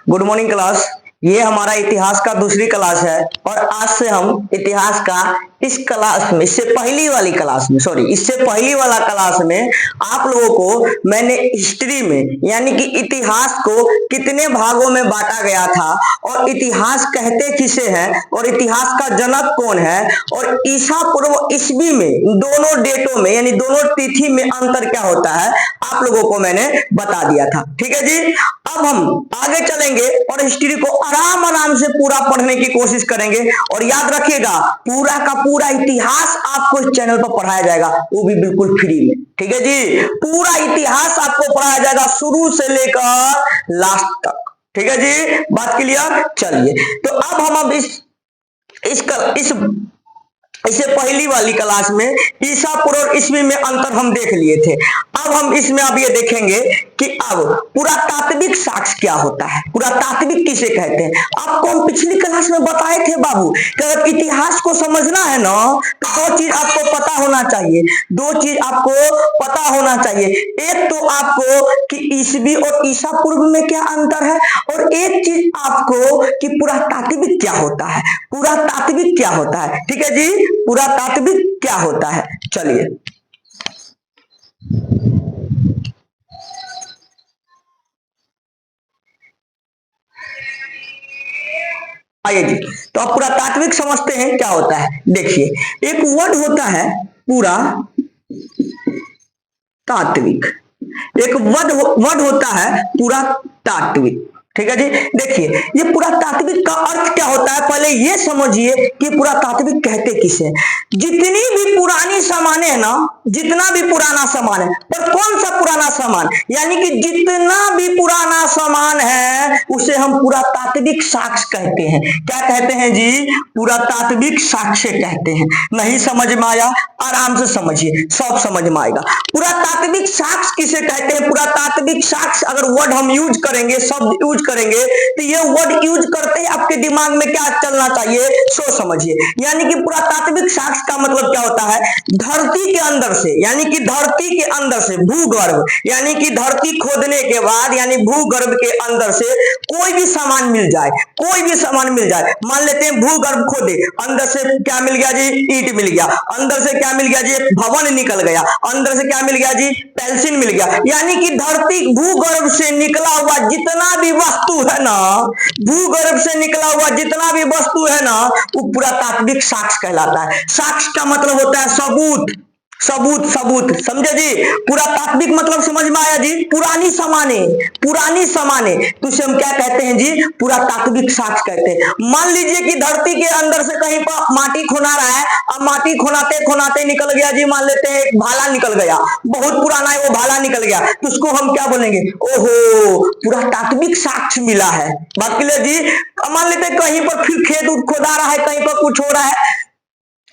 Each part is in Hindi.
Good morning class. ये हमारा इतिहास का दूसरी क्लास है और आज से हम इतिहास का इस क्लास में इससे पहली वाला क्लास में आप लोगों को मैंने हिस्ट्री में यानी कि इतिहास को कितने भागों में बांटा गया था और इतिहास कहते किसे हैं और इतिहास का जनक कौन है और ईसा पूर्व ईस्वी में दोनों डेटों में यानी दोनों तिथि में अंतर क्या होता है आप लोगों को मैंने बता दिया था। ठीक है जी। अब हम आगे चलेंगे और हिस्ट्री को आराम से पूरा पढ़ने की कोशिश करेंगे और याद रखिएगा पूरा का पूरा इतिहास आपको इस चैनल पर पढ़ाया जाएगा, वो भी बिल्कुल फ्री में। ठीक है जी, पूरा इतिहास आपको पढ़ाया जाएगा शुरू से लेकर लास्ट तक। ठीक है जी, बात क्लियर। चलिए तो अब हम इससे पहली वाली क्लास में ईसा पूर्व ईस्वी में अंतर हम देख लिए थे। अब हम इसमें अब ये देखेंगे कि अब पुरातात्विक साक्ष्य क्या होता है, पुरातात्विक किसे कहते हैं। आपको हम पिछली क्लास में बताए थे बाबू कि अगर इतिहास को समझना है ना तो दो चीज आपको पता होना चाहिए। एक तो आपको कि ईस्वी और ईसा पूर्व में क्या अंतर है और एक चीज आपको कि पुरातात्विक क्या होता है। ठीक है जी, पुरातात्विक क्या होता है। चलिए आइए जी, तो अब पुरातात्विक समझते हैं क्या होता है। देखिए एक वर्ड होता है पुरातात्विक, एक वर्ड होता है पुरातात्विक। ठीक है जी। देखिए ये पुरातात्विक का अर्थ क्या होता है, पहले ये समझिए कि पुरातात्विक कहते किसे। जितनी भी पुरानी सामान है ना, जितना भी पुराना सामान है, पर कौन सा पुराना सामान, यानी कि जितना भी पुराना सामान है उसे हम पुरातात्विक साक्ष्य कहते हैं। क्या कहते हैं जी? पुरातात्विक साक्ष्य कहते हैं। नहीं समझ में आया? आराम से समझिए, सब समझ में आएगा। पुरातात्विक साक्ष्य किसे कहते हैं? पुरातात्विक साक्ष्य अगर वर्ड हम यूज करेंगे, शब्द यूज करेंगे तो ये वर्ड यूज करते ही आपके दिमाग में क्या चलना चाहिए सो समझिए। यानी कि पुरातात्विक साक्ष्य का मतलब क्या होता है? धरती के अंदर से, यानी कि धरती के अंदर से भूगर्भ, यानी कि धरती खोदने के बाद यानी भूगर्भ के अंदर से कोई भी सामान मिल जाए, मान लेते हैं भूगर्भ खोदे, अंदर से क्या मिल गया जी? ईंट मिल गया। अंदर से क्या मिल गया जी? भवन निकल गया। अंदर से क्या मिल गया जी? पेंसिल मिल गया। यानी कि धरती भूगर्भ से निकला हुआ जितना भी वस्तु है ना, भूगर्भ से निकला हुआ जितना भी वस्तु है ना, वो पुरातात्विक साक्ष्य कहलाता है। साक्ष्य का मतलब होता है सबूत, समझे जी? पुरातात्विक मतलब समझ में आया जी? पुरानी समाने तो उसे हम क्या कहते हैं जी? पुरातात्विक साक्ष्य कहते हैं। मान लीजिए कि धरती के अंदर से कहीं पर माटी खोना रहा है, अब माटी खोनाते निकल गया जी, मान लेते हैं एक भाला निकल गया, बहुत पुराना है वो भाला निकल गया, तो उसको हम क्या बोलेंगे? ओहो, पुरातात्विक साक्ष्य मिला है। बात क्लियर जी? मान लेते हैं कहीं पर फिर खेत खोदा रहा है, कहीं पर कुछ हो रहा है,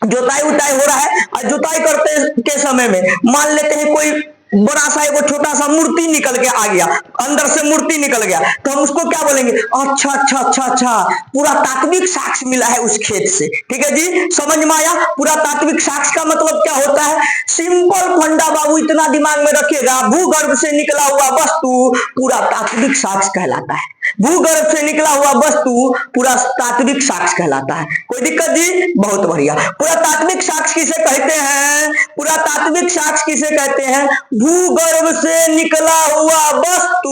जुताई हो रहा है और जुताई करते के समय में मान लेते हैं कोई बड़ा सा एक छोटा सा मूर्ति निकल के आ गया, अंदर से मूर्ति निकल गया, तो हम उसको क्या बोलेंगे? अच्छा, पुरातात्विक साक्ष्य मिला है उस खेत से। ठीक है जी, समझ में आया? पुरातात्विक साक्ष्य का मतलब क्या होता है? सिंपल फंडा बाबू, इतना दिमाग में रखिएगा, भूगर्भ से निकला हुआ वस्तु पुरातात्विक साक्ष्य कहलाता है। भूगर्भ से निकला हुआ वस्तु पुरातात्विक साक्ष्य कहलाता है। कोई दिक्कत जी? बहुत बढ़िया। पुरातात्विक साक्ष्य किसे कहते हैं? पुरातात्विक साक्ष्य किसे कहते हैं? भूगर्भ से निकला हुआ वस्तु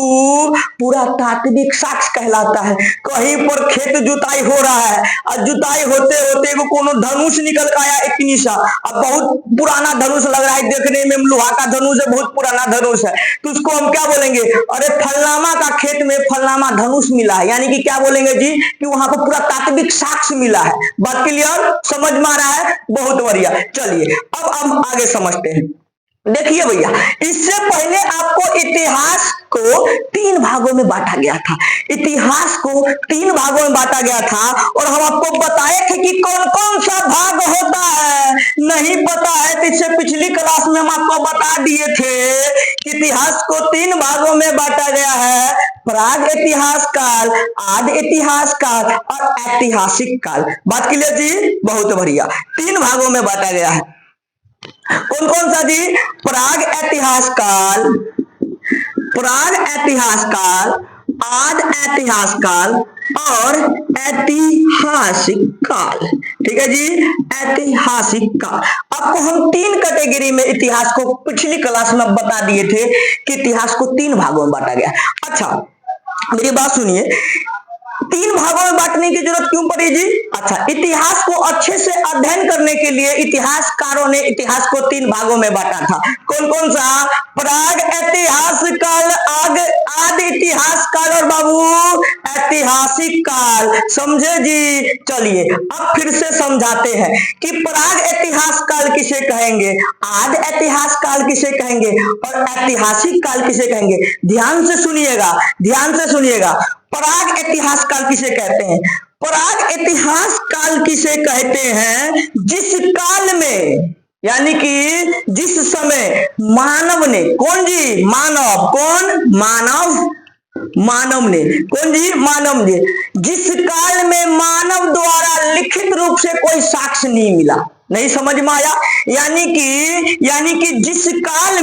पुरातात्विक साक्ष्य कहलाता है। कहीं पर खेत जुताई हो रहा है और जुताई होते होते वो कोनो धनुष निकल के आया एक निशा, अब बहुत पुराना धनुष लग रहा है, देखने में लोहा का धनुष है, बहुत पुराना धनुष है, तो उसको हम क्या बोलेंगे? अरे फलनामा का खेत में फलनामा धनुष मिला है। यानी कि क्या बोलेंगे जी? कि वहां पर पुरातात्विक साक्ष्य मिला है। बात क्लियर? समझ में आ रहा है? बहुत बढ़िया। चलिए अब हम आगे समझते हैं। देखिए भैया, इससे पहले आपको इतिहास को 3 भागों में बांटा गया था। और हम आपको बताए थे कि कौन कौन सा भाग होता है। नहीं पता है तो इससे पिछली क्लास में हम आपको बता दिए थे कि इतिहास को 3 भागों में बांटा गया है: प्राग इतिहास काल, आदि इतिहास काल और ऐतिहासिक काल। बात क्लियर जी? बहुत बढ़िया। 3 भागों में बांटा गया है। कौन कौन सा जी? प्राग ऐतिहास काल, आद ऐतिहासिक काल और ऐतिहासिक काल। ठीक है जी, ऐतिहासिक काल। आपको हम तीन कैटेगरी में इतिहास को पिछली क्लास में बता दिए थे कि इतिहास को तीन भागों में बांटा गया। अच्छा मेरी बात सुनिए, तीन भागों में बांटने की जरूरत क्यों पड़ी जी? अच्छा, इतिहास को अच्छे से अध्ययन करने के लिए इतिहासकारों ने इतिहास को तीन भागों में बांटा था। कौन कौन सा? प्राग ऐतिहासिक काल, आदि इतिहास काल और बाबू ऐतिहासिक काल। समझे जी? चलिए अब फिर से समझाते हैं कि प्राग ऐतिहासिक काल किसे कहेंगे, आदि ऐतिहासिक काल किसे कहेंगे और ऐतिहासिक काल किसे कहेंगे। ध्यान से सुनिएगा, ध्यान से सुनिएगा। प्राग इतिहास काल किसे कहते हैं? प्राग इतिहास काल किसे कहते हैं जिस काल में, यानी कि जिस समय मानव ने, कौन जी? मानव। कौन? मानव। मानव ने, कौन जी? मानव ने। जिस काल में मानव द्वारा लिखित रूप से कोई साक्ष्य नहीं मिला। नहीं समझ में आया? यानी कि जिस काल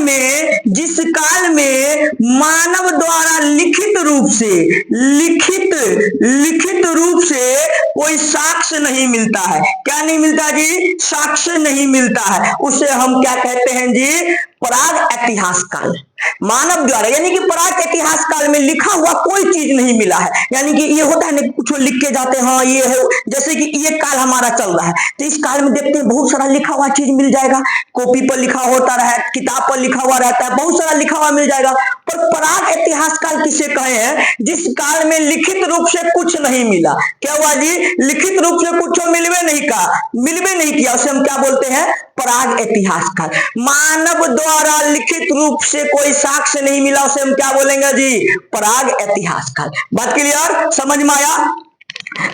में मानव द्वारा लिखित रूप से कोई साक्ष्य नहीं मिलता है। क्या नहीं मिलता जी? साक्ष्य नहीं मिलता है। उसे हम क्या कहते हैं जी? प्राग ऐतिहासिक काल। मानव द्वारा, यानी कि प्राग इतिहास काल में लिखा हुआ कोई चीज नहीं मिला है। यानी कि ये होता है ना, कुछ लिख के जाते हैं, हाँ ये है, जैसे कि ये काल हमारा चल रहा है तो इस काल में देखते हैं बहुत सारा लिखा हुआ चीज मिल जाएगा। कॉपी पर लिखा होता है, किताब पर लिखा हुआ रहता है, बहुत सारा लिखा हुआ मिल जाएगा। पर प्राग इतिहास काल किसे कहे हैं? जिस काल में लिखित रूप से कुछ नहीं मिला। क्या हुआ जी? लिखित रूप से कुछ मिलवे नहीं किया, उसे हम क्या बोलते हैं? प्राग इतिहास काल। मानव द्वारा लिखित रूप से कोई साक्ष्य नहीं मिला, उसे हम क्या बोलेंगे जी? प्राग इतिहास काल। बात क्लियर? समझ में आया?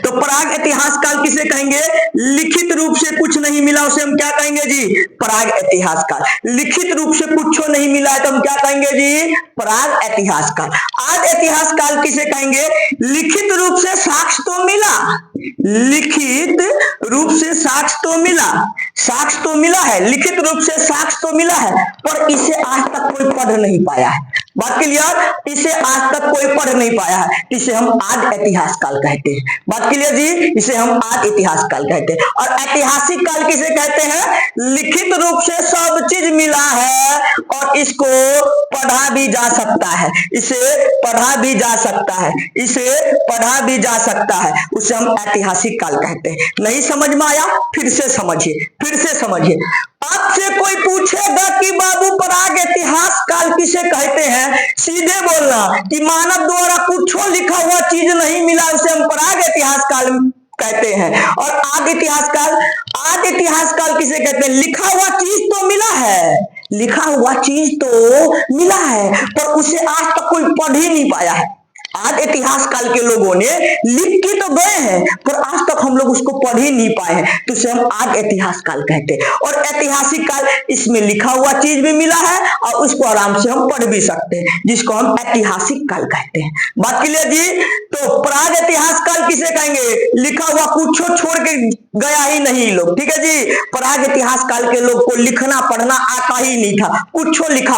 तो प्राग इतिहास काल किसे कहेंगे? लिखित रूप से कुछ नहीं मिला, उसे हम क्या कहेंगे जी? प्राग इतिहास काल। लिखित रूप से कुछ नहीं मिला है तो हम क्या कहेंगे जी? प्राग इतिहास काल। आदि इतिहास काल किसे कहेंगे? लिखित रूप से साक्ष्य तो मिला, लिखित रूप से साक्ष्य तो मिला है, लिखित रूप से साक्ष्य तो मिला है, पर इसे आज तक कोई पढ़ नहीं पाया है। बात क्लियर? इसे आज तक कोई पढ़ नहीं पाया है, इसे हम आदि इतिहास काल कहते हैं। बात क्लियर जी? इसे हम आदि इतिहास काल कहते हैं। और ऐतिहासिक काल किसे कहते हैं? लिखित रूप से सब चीज मिला है और इसको पढ़ा भी जा सकता है, इसे पढ़ा भी जा सकता है, उसे हम ऐतिहासिक काल कहते हैं। नहीं समझ में आया? फिर से समझिए। आपसे कोई पूछेगा कि बाबू प्राग इतिहास काल किसे कहते हैं, सीधे बोलना कि मानव द्वारा कुछ लिखा हुआ चीज नहीं मिला, उसे हम प्राग इतिहास काल कहते हैं। और आदि इतिहास काल किसे कहते हैं? लिखा हुआ चीज तो मिला है, पर उसे आज तक कोई पढ़ ही नहीं पाया है। आदि इतिहास काल के लोगों ने लिख के तो गए हैं पर आज तक हम लोग उसको पढ़ ही नहीं पाए हैं, तो उसे हम आदि इतिहास काल कहते हैं। और ऐतिहासिक काल, इसमें लिखा हुआ चीज भी मिला है और उसको आराम से हम पढ़ भी सकते हैं, जिसको हम ऐतिहासिक काल कहते हैं। बात क्लियर जी? तो प्राग इतिहास काल किसे कहेंगे? लिखा हुआ कुछ छोड़ के गया ही नहीं लोग। ठीक है जी? प्राग इतिहास काल के लोग को लिखना पढ़ना आता ही नहीं था, कुछ लिखा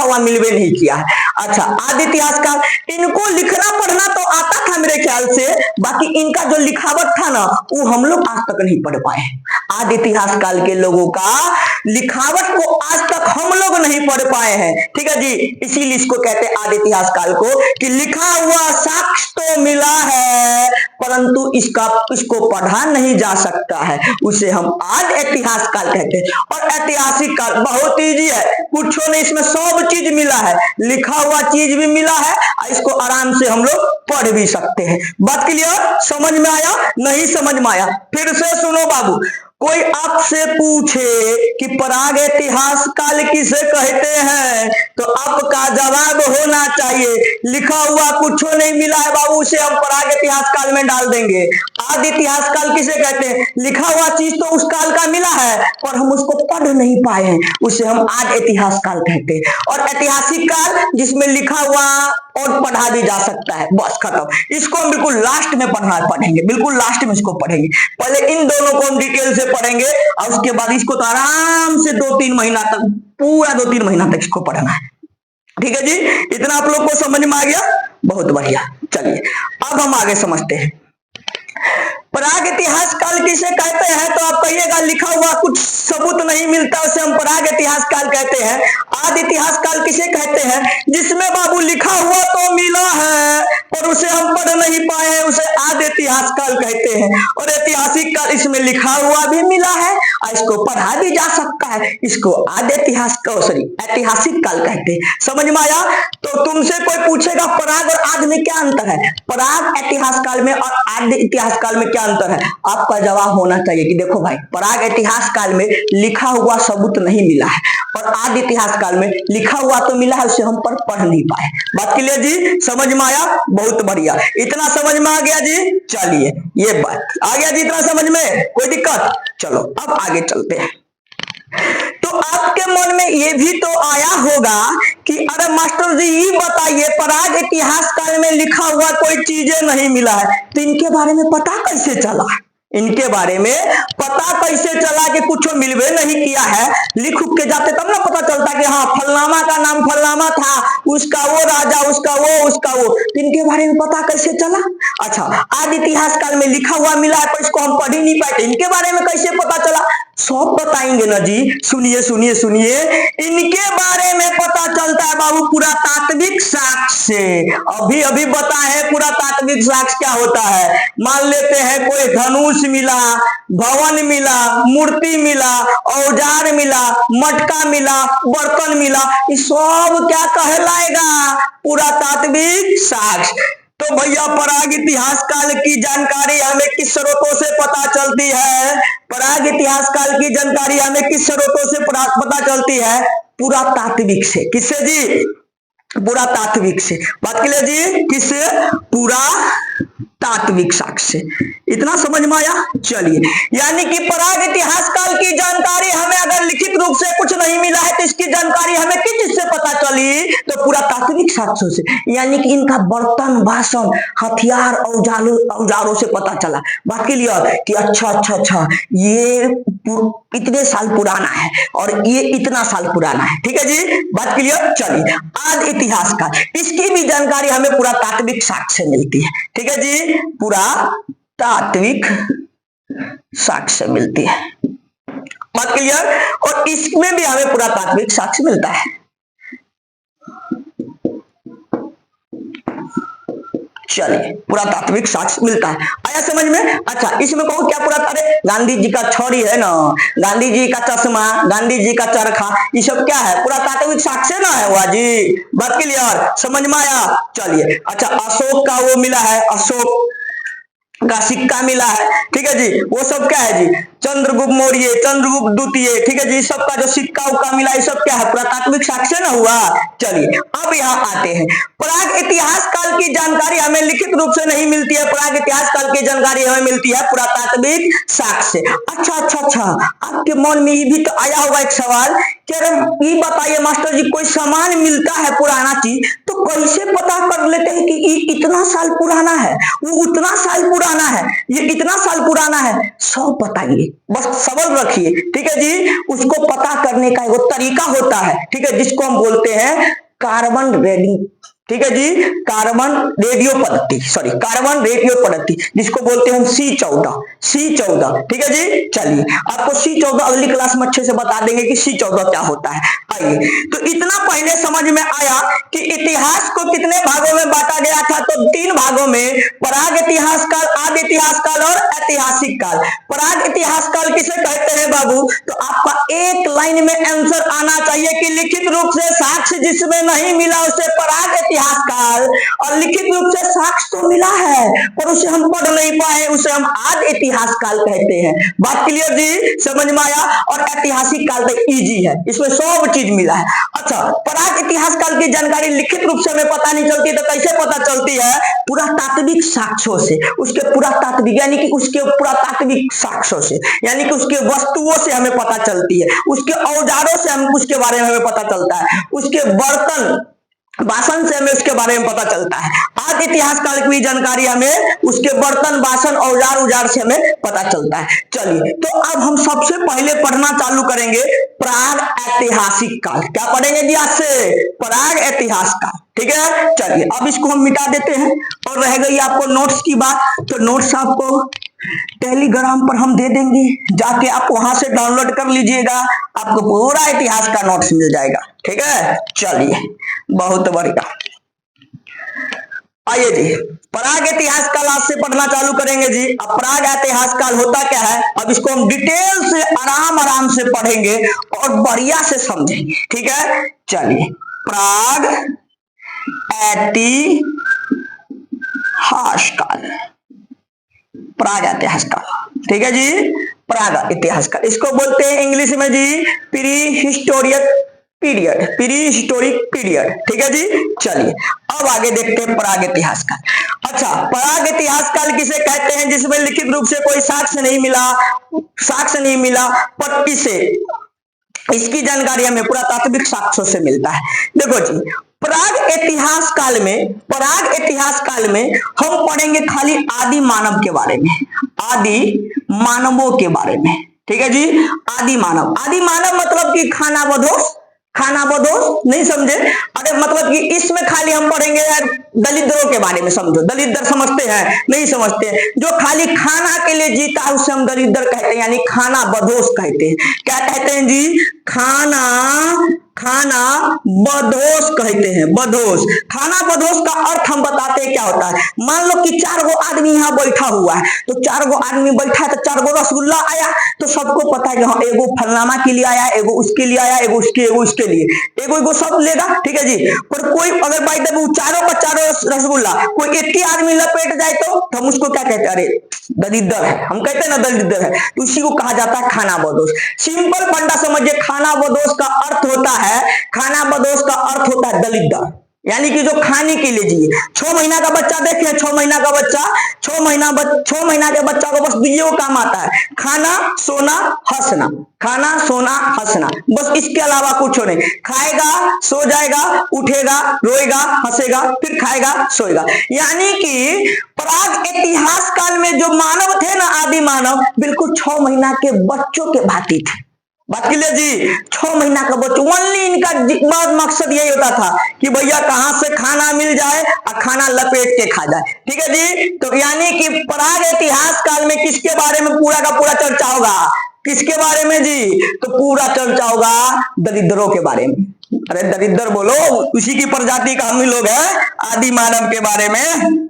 हुआ मिलवे नहीं किया है। अच्छा, आदि इतिहास काल, इनको लिखना पढ़ना तो आता था मेरे ख्याल से, बाकी इनका जो लिखावट था ना वो हम लोग आज तक नहीं पढ़ पाए। आदि इतिहास काल के लोगों का लिखावट को आज तक हम लोग नहीं पढ़ पाए हैं। ठीक है जी? इसीलिए इसको कहते हैं आदि इतिहास काल को कि लिखा हुआ साक्ष्य तो मिला है परंतु इसको पढ़ा नहीं जा सकता है, उसे हम आदि इतिहास काल कहते हैं। और ऐतिहासिक काल बहुत ईजी है, कुछ नहीं, इसमें सब चीज मिला है, लिखा हुआ चीज भी मिला है, इसको आराम से हम लोग पढ़ भी सकते हैं। बात क्लियर? समझ में आया? नहीं समझ में आया? फिर से सुनो बाबू, कोई आपसे पूछे कि प्राग इतिहास काल किसे कहते हैं तो आपका जवाब होना चाहिए लिखा हुआ कुछ नहीं मिला है बाबू, उसे हम प्राग इतिहास काल में डाल देंगे। आदि इतिहास काल किसे कहते हैं? लिखा हुआ चीज तो उस काल का मिला है पर हम उसको पढ़ नहीं पाए हैं, उसे हम आदि इतिहास काल कहते हैं। और ऐतिहासिक काल जिसमें लिखा हुआ और पढ़ा भी जा सकता है, बस खत्म। इसको हम बिल्कुल लास्ट में पढ़ेंगे, बिल्कुल लास्ट में इसको पढ़ेंगे। पहले इन दोनों को हम डिटेल से पढ़ेंगे और उसके बाद इसको तो आराम से 2-3 महीना तक, पूरा 2-3 महीना तक इसको पढ़ना है। ठीक है जी? इतना आप लोग को समझ में आ गया? बहुत बढ़िया। चलिए अब हम आगे समझते हैं। प्राग इतिहास काल किसे कहते हैं? तो आप कहिएगा लिखा हुआ कुछ सबूत नहीं मिलता, उसे हम प्राग इतिहास काल कहते हैं। आदि इतिहास काल किसे कहते हैं? जिसमें बाबू लिखा हुआ तो मिला है और उसे हम पढ़ नहीं पाए हैं, उसे आदि इतिहास काल कहते हैं। और ऐतिहासिक काल इसमें लिखा हुआ भी मिला है और इसको पढ़ा भी जा सकता है, इसको आदि इतिहास ऐतिहासिक काल कहते हैं। समझ में आया? तो तुमसे कोई पूछेगा प्राग और आदि में क्या अंतर है, प्राग इतिहास काल में और आदि इतिहास काल में क्या अंतर है, आपका जवाब होना चाहिए कि देखो भाई, प्राग इतिहास काल में लिखा हुआ सबूत नहीं मिला है और आदि इतिहास काल में लिखा हुआ तो मिला है, उसे हम पढ़ नहीं पाए। बात क्लियर जी? समझ में आया? बहुत बढ़िया। इतना समझ में आ गया जी? चलिए ये बात आ गया जी, इतना समझ में कोई दिक्कत? चलो अब आगे चलते हैं। तो आपके मन में ये भी तो आया होगा कि अरे मास्टर जी ये बताइए, प्राग इतिहास काल में लिखा हुआ कोई चीजें नहीं मिला है, तो इनके बारे में पता कैसे चला? इनके बारे में पता कैसे चला कि कुछ मिलवे नहीं किया है? लिख के जाते तब ना पता चलता कि हाँ फलनामा का नाम फलनामा था, उसका वो राजा, उसका वो। तो इनके बारे में पता कैसे चला? अच्छा, आदि इतिहास काल में लिखा हुआ मिला है पर इसको हम पढ़ ही नहीं पाए, इनके बारे में कैसे पता चला? सब बताएंगे ना जी। सुनिए सुनिए सुनिए, इनके बारे में पता चलता है बाबू पुरातात्विक साक्ष्य से। अभी अभी बताए पुरातात्विक साक्ष्य क्या होता है। मान लेते हैं कोई धनुष मिला, भवन मिला, मूर्ति मिला, औजार मिला, मटका मिला, बर्तन मिला, ये सब क्या कहलाएगा? पुरातात्विक साक्ष्य। तो भैया प्राग इतिहास काल की जानकारी हमें किस स्रोतों से पता चलती है? प्राग इतिहास काल की जानकारी हमें किस स्रोतों से पता चलती है? पुरातात्विक से। किससे जी? पुरातात्विक से। बात क्लियर जी? किससे? पुरातात्विक साक्ष्य से। इतना समझ में आया? चलिए, यानी कि प्राग इतिहास काल की जानकारी हमें अगर लिखित रूप से कुछ नहीं मिला है तो इसकी जानकारी हमें किस चीज से पता चली? तो पुरातात्विक साक्ष्यों से, यानी कि इनका बर्तन, बासन, हथियार, औजारों से पता चला। बात क्लियर? कि अच्छा ये इतने साल पुराना है और ये इतना साल पुराना है। ठीक है जी? बात क्लियर? चलिए, आदि इतिहास काल, इसकी भी जानकारी हमें पुरातात्विक साक्ष्य से मिलती है। ठीक है जी? पुरातात्विक साक्ष्य मिलती है। बात क्लियर? और इसमें भी हमें पुरातात्विक साक्ष्य मिलता है। चलिए, पुरातात्विक साक्ष्य मिलता है। आया समझ में? अच्छा, इसमें कहूं क्या अरे गांधी जी का छड़ी है ना, गांधी जी का चश्मा, गांधी जी का चरखा, ये सब क्या है? पुरातात्विक साक्ष्य ना है हुआ जी। बात क्लियर? समझ में आया? चलिए, अच्छा अशोक का वो मिला है, अशोक का सिक्का मिला है। ठीक है जी? वो सब क्या है जी? चंद्रगुप्त मौर्य, चंद्रगुप्त द्वितीय। ठीक है जी? सबका जो सिक्का उक्का मिला है सब क्या है? पुरातात्विक साक्ष्य ना हुआ। चलिए अब यहाँ आते हैं। प्राग इतिहास काल की जानकारी हमें लिखित रूप से नहीं मिलती है, प्राग इतिहास काल की जानकारी हमें मिलती है पुरातात्विक साक्ष्य से। अच्छा, आपके मन में ये भी तो आया होगा एक सवाल कि अरे ये बताइए मास्टर जी, कोई सामान मिलता है पुराना चीज तो कैसे पता कर लेते हैं कि ये इतना साल पुराना है, वो उतना साल पुराना है, ये इतना साल पुराना है? सब बताइए, बस सवाल रखिए। ठीक है जी? उसको पता करने का एक तरीका होता है, ठीक है, जिसको हम बोलते हैं कार्बन रेडिंग। ठीक है जी? कार्बन रेडियो पद्धति, जिसको बोलते हैं हम C14। ठीक है जी? चलिए, आपको C14 अगली क्लास में अच्छे से बता देंगे कि C14 क्या होता है। आइए, तो इतना पहले समझ में आया कि इतिहास को कितने भागों में बांटा गया था? तो 3 भागों में, प्राग इतिहास काल, आदि इतिहास काल और ऐतिहासिक काल। प्राग इतिहास काल किसे कहते हैं बाबू? तो आपका एक लाइन में आंसर आना चाहिए कि लिखित रूप से साक्ष्य जिसमें नहीं मिला उसे प्राग इतिहास काल, और लिखित रूप से साक्ष्य तो मिला है पर उसे हम पढ़ नहीं पाए, उसे हम आदि इतिहास काल कहते हैं। बात क्लियर जी? समझ में आया? और ऐतिहासिक काल तो इजी है, इसमें सब चीज मिला है। अच्छा, प्राग इतिहास काल की जानकारी लिखित रूप से हमें पता नहीं चलती, तो कैसे पता चलती है? पुरातात्विक साक्ष्यों से, उसके पुरातात्विक यानी कि उसके पुरातात्विक साक्ष्यों से, यानी कि उसके वस्तुओं से हमें पता चलती है, उसके औजारों से हम उसके बारे में हमें पता चलता है, उसके बर्तन बासन से हमें उसके बारे में पता चलता है। आदि इतिहास काल की जानकारी हमें उसके बर्तन, बासन, औजार से हमें पता चलता है। चलिए, तो अब हम सबसे पहले पढ़ना चालू करेंगे प्राग ऐतिहासिक काल। क्या पढ़ेंगे जी आज से? प्राग ऐतिहासिक काल। ठीक है, चलिए अब इसको हम मिटा देते हैं और रह गई आपको नोट्स की बात। तो नोट्स आपको टेलीग्राम पर हम दे देंगे, जाके आप वहां से डाउनलोड कर लीजिएगा, आपको पूरा इतिहास का नोट्स मिल जाएगा। ठीक है, चलिए बहुत बढ़िया। आइए जी, प्राग इतिहास काल आज से पढ़ना चालू करेंगे जी। अब प्राग इतिहास काल होता क्या है, अब इसको हम डिटेल से आराम से पढ़ेंगे और बढ़िया से समझेंगे। ठीक है, चलिए प्राग ऐतिहास काल, प्राग इतिहास काल। ठीक है जी, प्राग इतिहास काल इसको बोलते हैं इंग्लिश में जी pre historic period, pre historic period. ठीक है जी, चलिए अब आगे देखते हैं प्राग इतिहास काल। अच्छा, प्राग इतिहास काल किसे कहते हैं? जिसमें लिखित रूप से कोई साक्ष्य नहीं मिला, पर इसे इसकी जानकारी हमें पुरातात्विक साक्ष्यों से मिलता है। देखो जी, प्राग इतिहास काल में हम पढ़ेंगे खाली आदि मानव के बारे में, आदि मानवों के बारे में। ठीक है जी, आदि मानव मतलब कि खाना बदोश नहीं समझे? अरे मतलब कि इसमें खाली हम पढ़ेंगे यार दलिद्रों के बारे में। समझो, दलिद्र समझते हैं? नहीं समझते। जो खाली खाना के लिए जीता है उसे हम दलिद्र कहते हैं, यानी खाना बदोश कहते हैं। क्या कहते हैं जी? खाना बदोश कहते हैं। बदोश, खाना बदोश का अर्थ हम बताते हैं क्या होता है। मान लो कि 4 गो आदमी यहाँ बैठा हुआ है, तो 4 गो आदमी बैठा है तो 4 गो रसगुल्ला आया, तो सबको पता है कि हाँ एगो फलनामा के लिए आया, एगो उसके लिए आया, एगो उसके लिए, एगो सब लेगा। ठीक है जी, पर कोई अगर बाई द वे चारों का चारों रसगुल्ला कोई एक ही आदमी लपेट जाए तो हम उसको क्या कहते हैं? अरे दरिद्र है, हम कहते हैं ना दरिद्र है। तो उसी को कहा जाता है खाना बदोश। सिंपल फंडा समझिए, खाना बदोश का अर्थ होता है दलिद्र, यानी कि जो खाने के लिए जिए। 6 महीना का बच्चा देखे, 6 महीना के बच्चा को बस दुइयों काम आता है, खाना सोना हंसना, बस इसके अलावा कुछ नहीं। खाएगा, सो जाएगा, उठेगा, रोएगा, हंसेगा, फिर खाएगा, सोएगा। यानी कि प्राग इतिहास काल में जो मानव थे ना, आदि मानव, बिल्कुल 6 महीना के बच्चों के भांति थे। बात क्लियर जी? 6 महीना का बच्चा, ओनली इनका मकसद यही होता था कि भैया कहां से खाना मिल जाए और खाना लपेट के खा जाए। ठीक है जी, तो यानी कि प्राग इतिहास काल में किसके बारे में पूरा का पूरा चर्चा होगा? किसके बारे में जी? तो पूरा चर्चा होगा दरिद्रों के बारे में। अरे दरिद्र बोलो, उसी की प्रजाति का हम ही लोग हैं, आदि मानव के बारे में।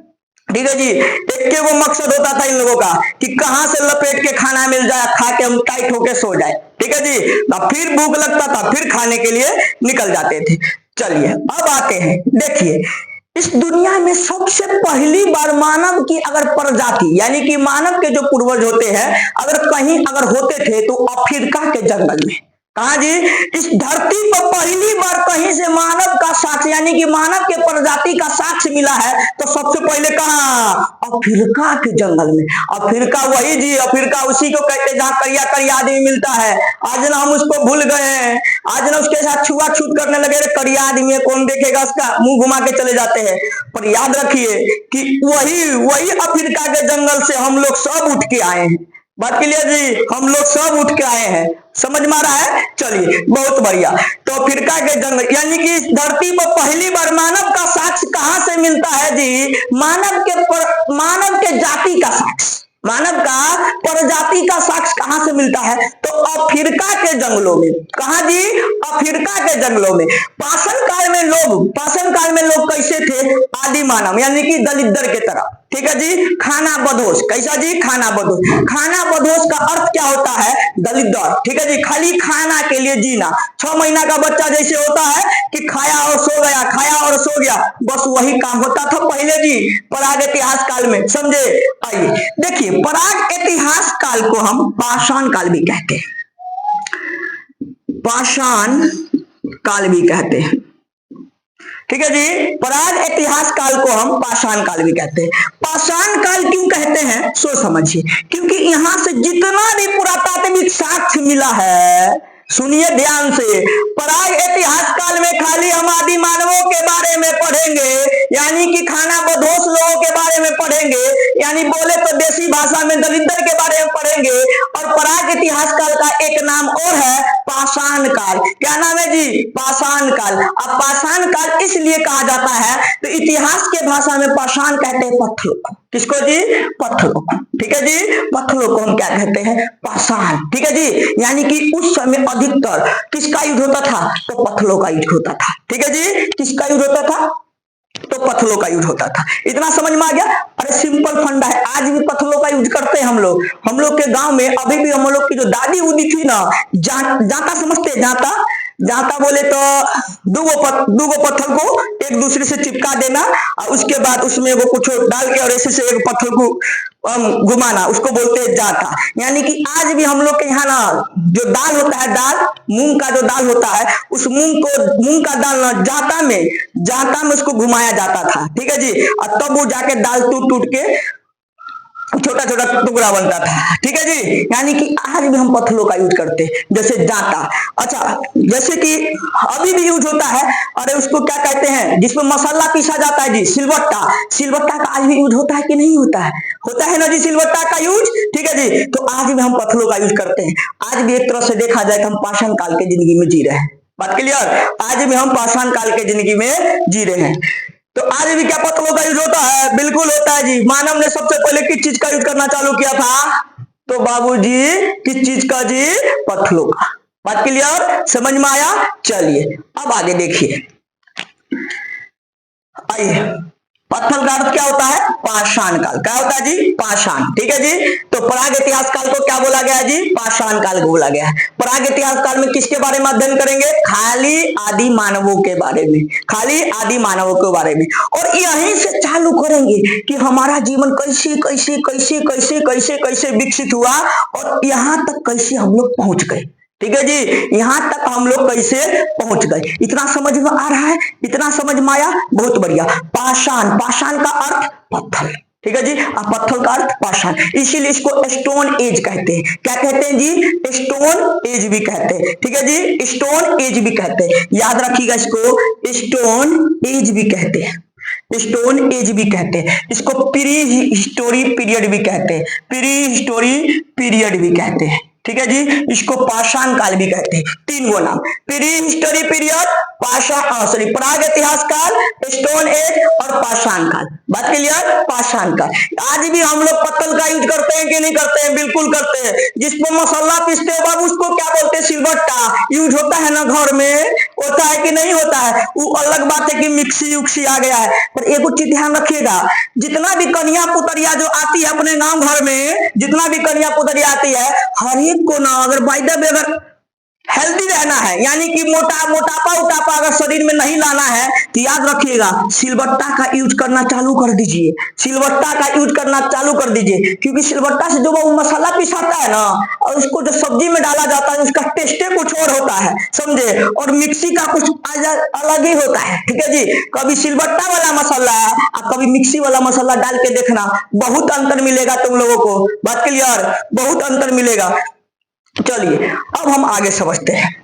ठीक है जी, एक के वो मकसद होता था इन लोगों का कि कहां से लपेट के खाना मिल जाए, खा के हम टाइट होके सो जाए। ठीक है जी, फिर भूख लगता था, फिर खाने के लिए निकल जाते थे। चलिए अब आते हैं, देखिए इस दुनिया में सबसे पहली बार मानव की अगर प्रजाति, यानी कि मानव के जो पूर्वज होते हैं, अगर होते थे तो अफ्रीका के जंगल में। कहा जी? इस धरती पर पहली बार कहीं से मानव का साक्ष्य, यानी कि मानव के प्रजाति का साक्ष्य मिला है, तो सबसे पहले कहा? अफ्रीका के जंगल में। अफ्रीका वही जी, अफ्रीका उसी को कहते हैं जहां करिया करिया आदमी मिलता है। आज ना हम उसको भूल गए हैं, आज ना उसके साथ छुआछूत करने लगे। करिया आदमी है, कौन देखेगा, उसका मुंह घुमा के चले जाते हैं। पर याद रखिए कि वही अफ्रीका के जंगल से हम लोग सब उठ के आए हैं। बात क्लियर जी? हम लोग सब उठ के आए हैं, समझ में आ रहा है? चलिए बहुत बढ़िया। तो अफ्रीका के जंगल, यानी कि इस धरती पर पहली बार मानव का साक्ष्य कहां से मिलता है जी? मानव के जाति का साक्ष्य, मानव का प्रजाति का साक्ष्य कहां से मिलता है? तो अफ्रीका के जंगलों में। कहा जी? अफ्रीका के जंगलों में। पाषाण काल में लोग कैसे थे? आदि मानव, यानी कि दलिद्र के तरह। ठीक है जी, खाना बदोश। कैसा जी? खाना बदोश का अर्थ क्या होता है? दलिद्र। ठीक है जी, खाली खाना के लिए जीना। 6 महीना का बच्चा जैसे होता है कि खाया और सो गया, बस वही काम होता था पहले जी प्राग इतिहास काल में। समझे? आइए देखिए, प्राग इतिहास काल को हम पाषाण काल भी कहते हैं, ठीक है जी। प्राग इतिहास काल को हम पाषाण काल भी कहते हैं। पाषाण काल क्यों कहते हैं सो समझिए, क्योंकि यहां से जितना भी पुरातात्विक साक्ष्य मिला है, सुनिए ध्यान से, प्राग इतिहास काल में खाली हम आदि मानवों के बारे में पढ़ेंगे, यानी कि खाना बदोश लोगों के बारे बारे में पढ़ेंगे, यानी बोले तो देसी भाषा में दलिंदर के बारे में पढ़ेंगे। और पराग इतिहास काल का एक नाम और है पाषाण काल। क्या नाम है जी? पाषाण काल। अब पाषाण काल इसलिए कहा जाता है, तो इतिहास के भाषा में पाषाण कहते हैं पत्थरों को। किसको जी? पत्थरों को। ठीक है जी, पत्थरों को हम क्या कहते हैं? पाषाण। ठीक है जी, यानी कि उस समय अधिकतर किसका युद्ध होता था? तो पत्थरों का युद्ध होता था। ठीक है जी, किसका युद्ध होता था? तो पत्थरों का यूज होता था। इतना समझ में आ गया? अरे सिंपल फंडा है, आज भी पत्थरों का यूज करते हैं हम लोग। हम लोग के गांव में अभी भी हम लोग की जो दादी उदी थी ना, जाता समझते हैं? जाता बोले तो दूगो पत्थर को एक दूसरे से चिपका देना और उसके बाद उसमें वो कुछ डाल के और ऐसे से एक पत्थर को घुमाना, उसको बोलते हैं जाता। यानी कि आज भी हम लोग के यहाँ ना जो दाल होता है, दाल मूंग का जो दाल होता है, उस मूंग का दाल ना जाता में उसको घुमाया जाता था। ठीक है जी, और तब वो जाके दाल टूट के छोटा छोटा टुकड़ा बनता था। ठीक है जी, यानी कि आज भी हम पत्थरों का यूज करते हैं, जैसे जाता। अच्छा, जैसे कि अभी भी यूज होता है, अरे उसको क्या कहते हैं जिसमें मसाला पीसा जाता है जी? सिलबट्टा। सिलबट्टा का आज भी यूज होता है कि नहीं होता है? होता है ना जी सिलबट्टा का यूज। ठीक है जी, तो आज भी हम पत्थरों का यूज करते हैं। आज भी एक तरह से देखा जाए तो हम पाषाण काल के जिंदगी में जी रहे हैं। बात क्लियर? आज भी हम पाषाण काल के जिंदगी में जी रहे हैं। तो आज भी क्या पत्थरों का यूज होता है? बिल्कुल होता है जी। मानव ने सबसे पहले किस चीज का यूज करना चालू किया था? तो बाबूजी किस चीज का जी? पत्थरों का। बात क्लियर? समझ में आया? चलिए अब आगे देखिए, आइए। पत्थर का अर्थ क्या होता है? पाषाण काल। क्या होता है जी? पाषाण। ठीक है जी, तो पराग इतिहास काल को क्या बोला गया जी? पाषाण काल को बोला गया है। पराग इतिहास काल में किसके बारे में अध्ययन करेंगे? खाली आदि मानवों के बारे में। खाली आदि मानवों के बारे में, और यहीं से चालू करेंगे कि हमारा जीवन कैसे कैसे कैसे कैसे कैसे कैसे विकसित हुआ और यहाँ तक कैसे हम लोग पहुंच गए। ठीक है जी, यहां तक हम लोग कैसे पहुंच गए। इतना समझ में आ रहा है? इतना समझ में आया? बहुत बढ़िया। पाषाण, पाषाण का अर्थ पत्थर। ठीक है जी, पत्थर का अर्थ पाषाण, इसीलिए इसको स्टोन एज कहते हैं। क्या कहते हैं जी? स्टोन एज भी कहते हैं। ठीक है जी, स्टोन एज भी कहते हैं। याद रखिएगा, इसको स्टोन एज भी कहते हैं। स्टोन एज भी कहते हैं। इसको प्री हिस्टोरी पीरियड भी कहते हैं। प्री हिस्टोरी पीरियड भी कहते हैं। ठीक है जी, इसको पाषाण काल भी कहते हैं। तीन गो नाम, प्री हिस्टोरी पीरियड, पराग इतिहास काल, स्टोन एज और पाषाण काल। बात क्लियर? पाषाण काल। आज भी हम लोग पत्थर का यूज करते हैं कि नहीं करते हैं? बिल्कुल करते हैं। जिसपे मसाला पीसते हैं बाबू, उसको क्या बोलते हैं? सिलबट्टा। यूज होता है ना घर में? होता है कि नहीं होता है? वो अलग बात है कि मिक्सी उक्सी आ गया है, पर एक चीज ध्यान रखिएगा, जितना भी कन्या पुतरिया जो आती है अपने गांव घर में, जितना भी कन्या पुतरिया आती है, हर एक को ना अगर बाय द वे अगर हेल्दी रहना है, यानी कि मोटापा उटापा अगर शरीर में नहीं लाना है, तो याद रखिएगा सिलबट्टा का यूज करना चालू कर दीजिए। सिलबट्टा का यूज करना चालू कर दीजिए, क्योंकि सिलबट्टा से जो वो मसाला पिसाता है ना, और उसको जो सब्जी में डाला जाता है, उसका टेस्टे कुछ और होता है, समझे? और मिक्सी का कुछ अलग ही होता है। ठीक है जी, कभी सिलबट्टा वाला मसाला और कभी मिक्सी वाला मसाला डाल के देखना, बहुत अंतर मिलेगा तुम लोगों को। बात क्लियर? बहुत अंतर मिलेगा। चलिए अब हम आगे समझते हैं।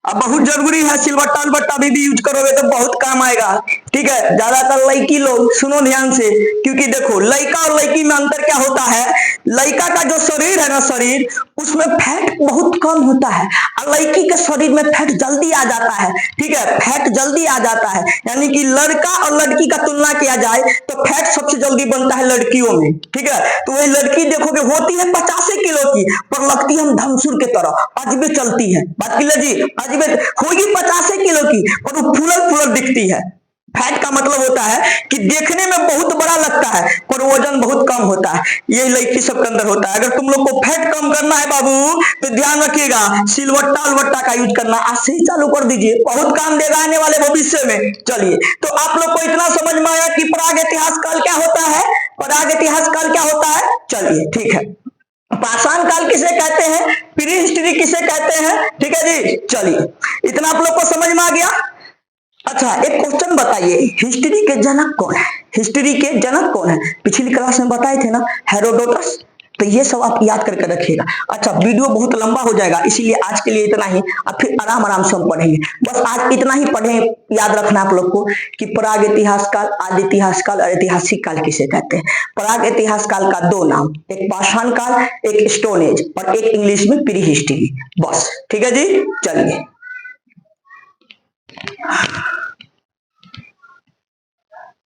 अब बहुत जरूरी है, सिलबट्टा उलबट्टा भी यूज करोगे तो बहुत काम आएगा। ठीक है, ज्यादातर लड़की लोग सुनो ध्यान से, क्योंकि देखो लड़का और लड़की में अंतर क्या होता है? लड़का का जो शरीर है ना, शरीर उसमें फैट बहुत कम होता है, और लड़की के शरीर में फैट जल्दी आ जाता है। ठीक है, फैट जल्दी आ जाता है, यानी कि लड़का और लड़की का तुलना किया जाए तो फैट सबसे जल्दी बनता है लड़कियों में। ठीक है, तो वही लड़की देखोगे होती है 50 किलो की, पर लगती है धमसुर के तरह, अजबे चलती है। बात क्लियर जी? अजबे होगी 50 किलो की, पर वो फूलल फूलल दिखती है। फैट का मतलब होता है कि देखने में बहुत बड़ा लगता है पर वजन बहुत कम होता है। ये लड़की सब के अंदर होता है। अगर तुम लोग को फैट कम करना है बाबू, तो ध्यान रखिएगा, सिलबट्टा उलबट्टा का यूज करना आज से ही चालू कर दीजिए, बहुत काम देगा आने वाले भविष्य में। चलिए, तो आप लोग को इतना समझ में आया कि पराग इतिहास काल क्या होता है? पराग इतिहास काल क्या होता है? चलिए ठीक है। पाषाण काल किसे कहते हैं? प्री हिस्ट्री किसे कहते हैं? ठीक है जी, चलिए इतना आप लोग को समझ में आ गया। अच्छा, एक क्वेश्चन बताइए, हिस्ट्री के जनक कौन है? हिस्ट्री के जनक कौन है? पिछली क्लास में बताए थे ना, हेरोडोटस। तो ये सब आप याद करके रखिएगा। अच्छा, वीडियो बहुत लंबा हो जाएगा, इसीलिए आज के लिए इतना ही। अब फिर आराम आराम से हम पढ़ेंगे। बस आज इतना ही पढ़े, याद रखना आप लोग को कि प्राग इतिहास काल, आदि इतिहास काल और ऐतिहासिक काल किसे कहते हैं। प्राग इतिहास काल का दो नाम, एक पाषाण काल, एक स्टोन एज, और एक इंग्लिश में प्री हिस्ट्री। बस ठीक है जी, चलिए।